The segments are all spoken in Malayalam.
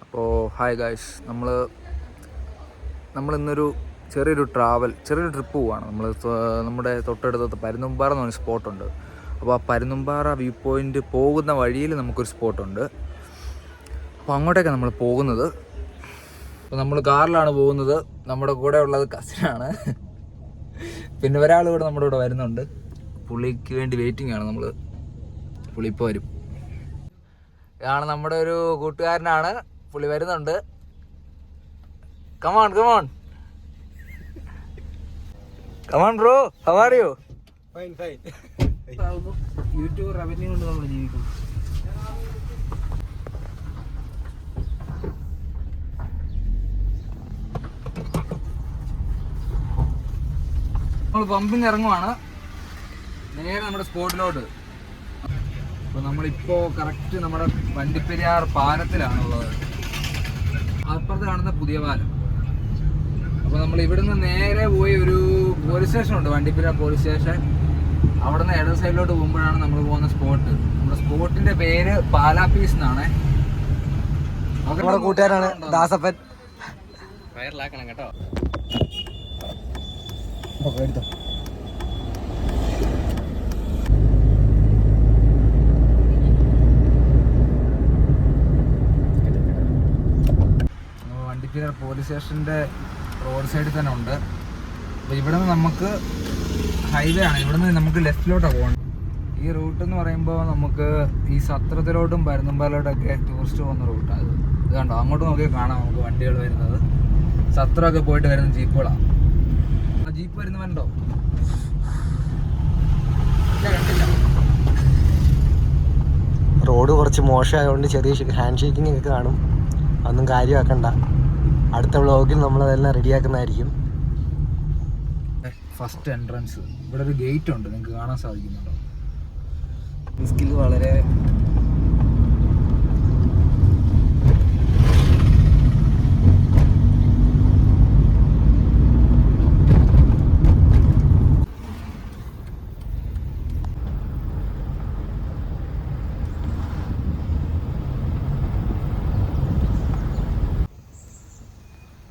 അപ്പോൾ ഹായ് ഗായ്സ്, നമ്മളിന്നൊരു ചെറിയൊരു ട്രിപ്പ് പോവുകയാണ്. നമ്മുടെ തൊട്ടടുത്ത് പരുന്തുംപാറ എന്ന് പറഞ്ഞ സ്പോട്ടുണ്ട്. അപ്പോൾ ആ പരുന്തുംപാറ വ്യൂ പോയിൻ്റ് പോകുന്ന വഴിയിൽ നമുക്കൊരു സ്പോട്ടുണ്ട്. അപ്പോൾ അങ്ങോട്ടേക്കാണ് നമ്മൾ പോകുന്നത്. അപ്പോൾ നമ്മൾ കാറിലാണ് പോകുന്നത്. നമ്മുടെ കൂടെ ഉള്ളത് കസിനാണ്. പിന്നെ ഒരാൾ കൂടെ നമ്മുടെ കൂടെ വരുന്നുണ്ട്. പുള്ളിക്ക് വേണ്ടി വെയിറ്റിംഗ് ആണ്. പുള്ളി ഇപ്പോൾ വരും. ഇതാണ് നമ്മുടെ ഒരു കൂട്ടുകാരനാണ്. പുള്ളി വരുന്നുണ്ട്. Come on bro, how are you? Fine. YouTube revenue കൊണ്ട് നമ്മൾ ജീവിക്കും. നമ്മൾ പമ്പിൽ ഇറങ്ങുവാണ് നേരെ നമ്മുടെ സ്പോട്ടിലോട്ട്. അപ്പോൾ നമ്മളിപ്പോൾ കറക്റ്റ് നമ്മുടെ വണ്ടിപ്പെരിയാർ പാലത്തിലാണുള്ളത്. അപ്പുറത്ത് കാണുന്ന പുതിയ പാലം. അപ്പോൾ നമ്മൾ ഇവിടുന്ന് നേരെ പോയി ഒരു പോലീസ് സ്റ്റേഷനുണ്ട്, വണ്ടിപ്പെരിയാർ പോലീസ് സ്റ്റേഷൻ. അവിടെ നിന്ന് ഇടത് സൈഡിലോട്ട് പോകുമ്പോഴാണ് നമ്മൾ പോകുന്ന സ്പോട്ട്. നമ്മുടെ സ്പോട്ടിന്റെ പേര് പാലാപ്പീസ് എന്നാണ്. നമ്മുടെ കൂട്ടുകാരാണ് ദാസപ്പൻ. വയറിലാക്കണം കേട്ടോ. എടുത്തോ. വണ്ടിപ്പെരിയാർ പോലീസ് സ്റ്റേഷൻ്റെ റോഡ് സൈഡിൽ തന്നെ ഉണ്ട്. അപ്പോൾ ഇവിടെ നിന്ന് നമുക്ക് ഹൈവേ ആണ്. ഇവിടെ നിന്ന് നമുക്ക് ലെഫ്റ്റിലോട്ടാണ് പോകണം. ഈ റൂട്ട് എന്ന് പറയുമ്പോൾ നമുക്ക് ഈ സത്രത്തിലോട്ടും പരുന്തുംപാലോട്ടൊക്കെ ടൂറിസ്റ്റ് പോകുന്ന റൂട്ടാണ്. ഇത് കണ്ടോ, അങ്ങോട്ട് നോക്കിയാൽ കാണാം നമുക്ക് വണ്ടികൾ വരുന്നത്. സത്രമൊക്കെ പോയിട്ട് വരുന്ന ജീപ്പുകളാണ്. ആ ജീപ്പ് വരുന്നവരുണ്ടോ? കണ്ടില്ല. റോഡ് കുറച്ച് മോശമായതുകൊണ്ട് ചെറിയ ഹാൻഡ് ഷേക്കിംഗ് ഒക്കെ കാണും. അതൊന്നും കാര്യമാക്കണ്ട. അടുത്ത വ്ളോഗിൽ നമ്മളതെല്ലാം റെഡിയാക്കുന്നതായിരിക്കും. ഫസ്റ്റ് എൻട്രൻസ് ഇവിടെ ഒരു ഗേറ്റ് ഉണ്ട്, നിങ്ങൾക്ക് കാണാൻ സാധിക്കുന്നുണ്ടോ? സ്കിൽ വളരെ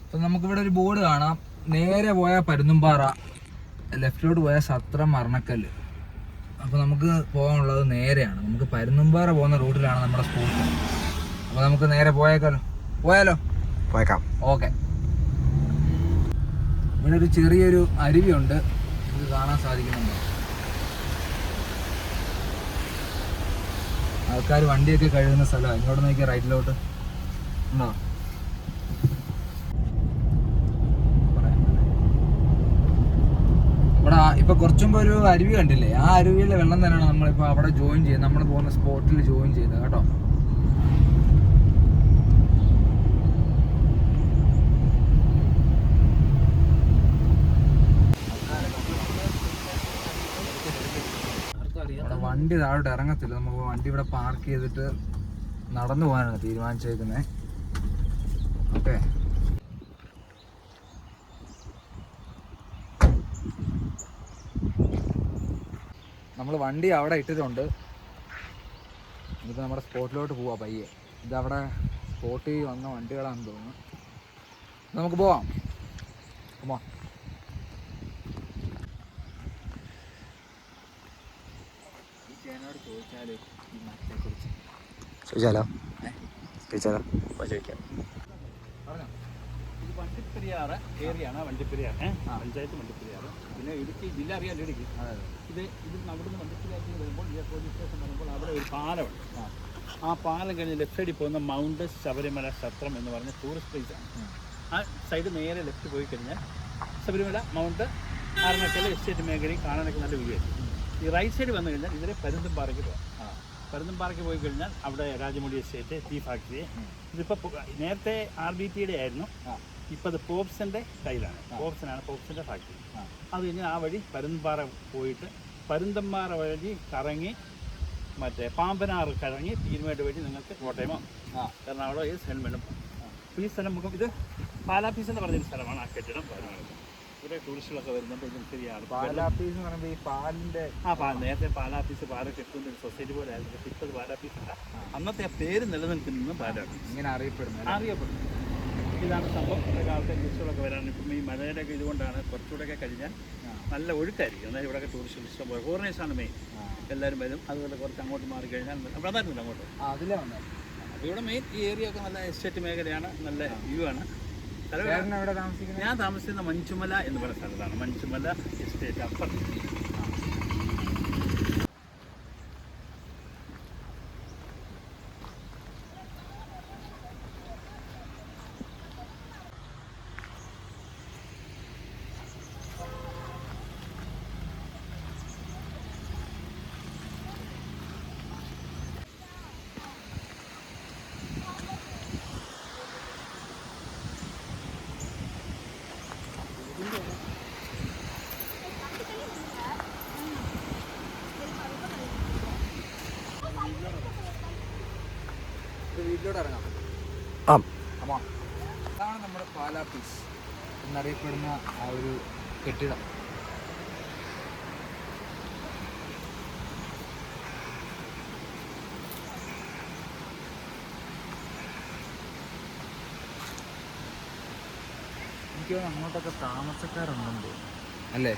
അപ്പം നമുക്കിവിടെ ഒരു ബോർഡ് കാണാം. നേരെ പോയാൽ പരുന്തുംപാറ, ലെഫ്റ്റിലോട്ട് പോയാൽ സത്രം മരണക്കല്ല്. അപ്പോൾ നമുക്ക് പോകാനുള്ളത് നേരെയാണ്. നമുക്ക് പരുന്തുംപാറ പോകുന്ന റൂട്ടിലാണ് നമ്മുടെ സ്പോട്ട്. അപ്പോൾ നമുക്ക് നേരെ പോയാലോ? പോയേക്കാം. ഓക്കെ. ഇവിടെ ഒരു ചെറിയൊരു അരുവിയുണ്ട്, ഇത് കാണാൻ സാധിക്കുന്നുണ്ടോ? ആൾക്കാർ വണ്ടിയൊക്കെ കഴുകുന്ന സ്ഥലമാണ്. ഇങ്ങോട്ട് നോക്കിയാൽ റൈറ്റിലോട്ട് ഉണ്ടോ? ഇവിടെ ഇപ്പൊ കുറച്ചും ഒരു അരുവി കണ്ടില്ലേ? ആ അരുവിയിലെ വെള്ളം തന്നെയാണ് നമ്മളിപ്പോ അവിടെ ജോയിൻ ചെയ്യുന്നത്. നമ്മൾ പോകുന്ന സ്പോട്ടിൽ ജോയിൻ ചെയ്യുന്നത് കേട്ടോ. വണ്ടി താഴോട്ട് ഇറങ്ങത്തില്ല. നമുക്ക് വണ്ടി ഇവിടെ പാർക്ക് ചെയ്തിട്ട് നടന്നു പോകാനാണ് തീരുമാനിച്ചേക്കുന്നത്. ഓക്കെ. നമ്മൾ വണ്ടി അവിടെ ഇട്ടിട്ടുണ്ട്. ഇനിയിപ്പോൾ നമ്മുടെ സ്പോട്ടിലോട്ട് പോവാം പയ്യെ. ഇതവിടെ സ്പോട്ടിൽ വന്ന വണ്ടികളാണെന്ന് തോന്നുന്നു. നമുക്ക് പോവാം. ചേനോട് ചോദിച്ചാൽ ഈ മറ്റെക്കുറിച്ച് ചോദിച്ചാലോ? ചോദിക്കാം. ഇത് വണ്ടിപ്പെരിയാർ ഏരിയയാണ്. വണ്ടിപ്പെരിയാർ പഞ്ചായത്ത് വണ്ടിപ്പെരിയാർ. പിന്നെ ഇടുക്കി ജില്ല അറിയാമല്ലോ, ഇടുക്കി. ഇത് അവിടുന്ന് വണ്ടിപ്പെരിയാറിൽ വരുമ്പോൾ പോലീസ് സ്റ്റേഷൻ വരുമ്പോൾ അവിടെ ഒരു പാലമുണ്ട്. ആ പാലം കഴിഞ്ഞ് ലെഫ്റ്റ് സൈഡിൽ പോകുന്ന മൗണ്ട് ശബരിമല സത്രം എന്ന് പറഞ്ഞ ടൂറിസ്റ്റ് പ്ലേസാണ്. ആ സൈഡ് നേരെ ലെഫ്റ്റ് പോയി കഴിഞ്ഞാൽ ശബരിമല, മൗണ്ട്, ആറണക്കൽ എസ്റ്റേറ്റ് മേഖലയും കാണാനൊക്കെ നല്ല വ്യൂ ആയിരിക്കും. ഈ റൈറ്റ് സൈഡ് വന്നു കഴിഞ്ഞാൽ ഇതിലെ പരുന്തുംപാറയ്ക്ക് പോകാം. പരുന്തുംപാറയ്ക്ക് പോയി കഴിഞ്ഞാൽ അവിടെ രാജമുടി എസ്റ്റേറ്റ്, ടീ ഫാക്ടറി. ഇതിപ്പോൾ നേരത്തെ RBTയുടെ ആയിരുന്നു. ഇപ്പോൾ അത് പോപ്സിൻ്റെ കയ്യിലാണ്. പോപ്സിൻ്റെ ഫാക്ടറി. അത് കഴിഞ്ഞ് ആ വഴി പരുന്തുംപാറ പോയിട്ട് പരുന്തുംപാറ വഴി കറങ്ങി മറ്റേ പാമ്പനാറ് കറങ്ങി പീരുമേട് വഴി നിങ്ങൾക്ക് കോട്ടയമോ എറണാകുളം ഏത് സ്ഥലം വേണം. ഈ സ്ഥലം നമുക്ക് ഇത് പാലാപ്പീസ് എന്ന് പറഞ്ഞൊരു സ്ഥലമാണ്. ആ കെട്ടിടം ഇവിടെ ടൂറിസ്റ്റുകളൊക്കെ വരുന്നുണ്ട്. ഇതിൽ ശരിയാണ്. പാലാപ്പീസ് എന്ന് പറയുമ്പോൾ ഈ പാലിൻ്റെ നേരത്തെ പാലാപ്പീസ് പാലൊക്കെ എത്തുന്ന ഒരു സൊസൈറ്റി പോലെ ആയിരുന്നു. പക്ഷേ ഇപ്പോൾ പാലാപ്പീസ് അല്ല. അന്നത്തെ ആ പേര് നിലനിൽക്കുന്ന പാലാപ്പീസ് ഇങ്ങനെ അറിയപ്പെടുന്നത്. ഇതാണ് സംഭവം. ഇവിടെ ആൾക്കാർ ടൂറിസ്റ്റുകളൊക്കെ വരാണ്. ഇപ്പം ഈ മഴയുടെ ഒക്കെ ഇതുകൊണ്ടാണ് കുറച്ചുകൂടെയൊക്കെ കഴിഞ്ഞാൽ നല്ല ഒഴുക്കായിരിക്കും. എന്നാൽ ഇവിടെയൊക്കെ ടൂറിസ്റ്റ് ഇഷ്ടം പോലെ ഫോറിനേഴ്സാണ് മെയിൻ. എല്ലാവരും വരും. അതുപോലെ കുറച്ച് അങ്ങോട്ട് മാറി കഴിഞ്ഞാൽ പ്രധാനമില്ല അങ്ങോട്ട്. അതിലേ വന്നത്. അപ്പോൾ ഇവിടെ മെയിൻ ഈ ഏരിയ ഒക്കെ നല്ല എസ്റ്റേറ്റ് മേഖലയാണ്. നല്ല വ്യൂ ആണ്. എവിടെ താമസിക്കുന്നത്? ഞാൻ താമസിക്കുന്ന മഞ്ചുമല എന്ന് പറയുന്ന സ്ഥലത്താണ്. Manjumala estate upper. വീട്ടിലോട്ട് ഇറങ്ങാം. ആ അമ്മ, അതാണ് നമ്മുടെ പാലാപ്പീസ് എന്നറിയപ്പെടുന്ന ആ ഒരു കെട്ടിടം. എനിക്ക് തോന്നുന്നു അങ്ങോട്ടൊക്കെ താമസക്കാരുണ്ടെന്ന് തോന്നുന്നു അല്ലേ?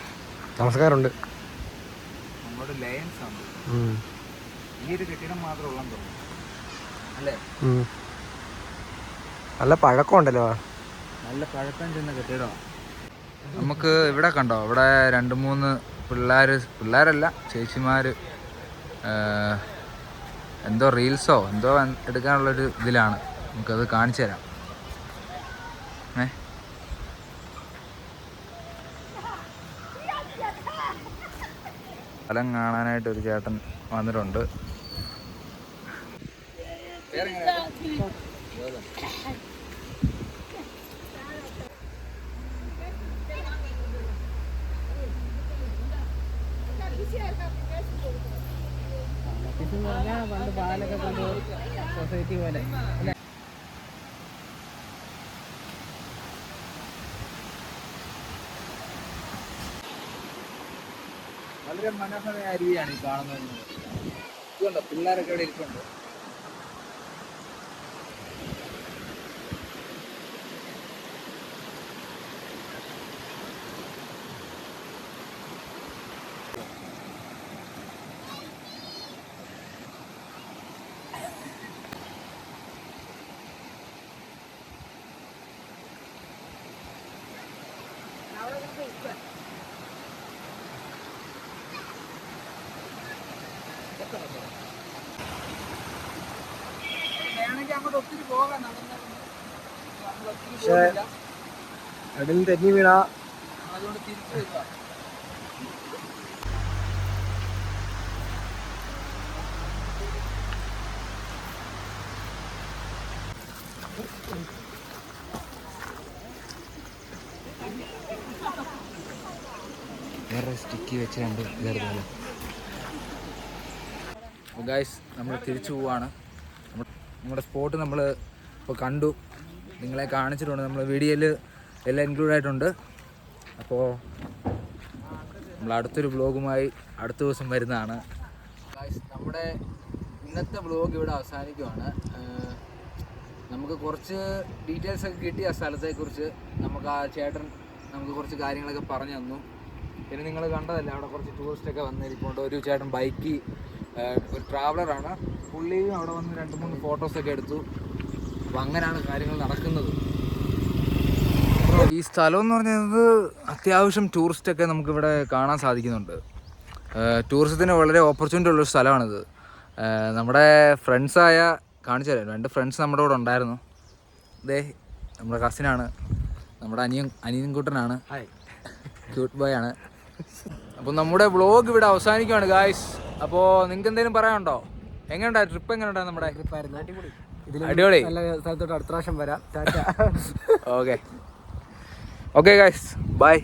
താമസക്കാരുണ്ട്. അങ്ങോട്ട് ലയൻസ് ആണ്. ഈ ഒരു കെട്ടിടം മാത്രമേ ഉള്ളെന്ന് തോന്നുന്നു അല്ലേ? നല്ല പഴക്കമുണ്ടല്ലോ. നല്ല പഴക്കം ചെന്ന കെട്ടിടമാണ്. നമുക്ക് ഇവിടെ കണ്ടോ, ഇവിടെ 2-3 പിള്ളേരല്ല ചേച്ചിമാർ എന്തോ റീൽസോ എന്തോ എടുക്കാനുള്ളൊരു ഇതിലാണ്. നമുക്കത് കാണിച്ചു തരാം. സ്ഥലം കാണാനായിട്ട് ഒരു ചേട്ടൻ വന്നിട്ടുണ്ട്. പണ്ട് പാലൊക്കെ കൊണ്ട് സൊസൈറ്റി പോലെ വളരെ മനോഹരമായ അരുവിയാണ് ഈ കാണുന്നത്. ഇതുണ്ടോ പിള്ളേരൊക്കെ ഇവിടെ ഇരിപ്പുണ്ട്. വേണമെങ്കിൽ അങ്ങോട്ട് ഒത്തിരി പോകാൻ പക്ഷേ അടിയിൽ തെന്നി വീണ അതുകൊണ്ട് തിരിച്ചു വരിക. വേറെ സ്റ്റിക്കി വെച്ച് കണ്ട് കയറുന്നത്. ഗൈസ്, നമ്മൾ തിരിച്ചു പോവാണ്. നമ്മുടെ സ്പോട്ട് നമ്മൾ ഇപ്പോൾ കണ്ടു, നിങ്ങളെ കാണിച്ചിട്ടുണ്ട്. നമ്മൾ വീഡിയോയിൽ എല്ലാം ഇൻക്ലൂഡ് ആയിട്ടുണ്ട്. അപ്പോൾ നമ്മൾ അടുത്തൊരു വ്ളോഗുമായി അടുത്ത ദിവസം വരുന്നതാണ്. ഗൈസ്, നമ്മുടെ ഇന്നത്തെ വ്ളോഗ് ഇവിടെ അവസാനിക്കുവാണ്. നമുക്ക് കുറച്ച് ഡീറ്റെയിൽസ് ഒക്കെ കിട്ടി ആ സ്ഥലത്തെക്കുറിച്ച്. നമുക്ക് ആ ചേട്ടൻ നമുക്ക് കുറച്ച് കാര്യങ്ങളൊക്കെ പറഞ്ഞു തന്നു. പിന്നെ നിങ്ങൾ കണ്ടതല്ലേ, അവിടെ കുറച്ച് ടൂറിസ്റ്റൊക്കെ വന്നിരിപ്പുണ്ട്. ഒരു ചേട്ടൻ ബൈക്ക്, ഒരു ട്രാവലറാണ് പുള്ളിയും, അവിടെ വന്ന് 2-3 ഫോട്ടോസൊക്കെ എടുത്തു. അപ്പോൾ അങ്ങനെയാണ് കാര്യങ്ങൾ നടക്കുന്നത്. ഈ സ്ഥലം എന്ന് പറഞ്ഞത് അത്യാവശ്യം ടൂറിസ്റ്റൊക്കെ നമുക്കിവിടെ കാണാൻ സാധിക്കുന്നുണ്ട്. ടൂറിസത്തിന് വളരെ ഓപ്പർച്യൂണിറ്റി ഉള്ളൊരു സ്ഥലമാണിത്. നമ്മുടെ ഫ്രണ്ട്സായ കാണിച്ചു തരാം, 2 ഫ്രണ്ട്സ് നമ്മുടെ കൂടെ ഉണ്ടായിരുന്നു. ഇതേ നമ്മുടെ കസിനാണ്, നമ്മുടെ അനിയൻകുട്ടനാണ്, ക്യൂട്ട് ബോയ് ആണ്. അപ്പോൾ നമ്മുടെ വ്ളോഗ് ഇവിടെ അവസാനിക്കുകയാണ് ഗായ്സ്. അപ്പോൾ നിങ്ങൾക്ക് എന്തെങ്കിലും പറയാനുണ്ടോ? എങ്ങനെയുണ്ടായി ട്രിപ്പ്? എങ്ങനെയുണ്ടായിരുന്നു നമ്മുടെ ട്രിപ്പായിരുന്നു? അടിപൊളി. നല്ല സ്ഥലത്തോട്ട് അടുത്ത പ്രാവശ്യം വരാം. Okay guys, by.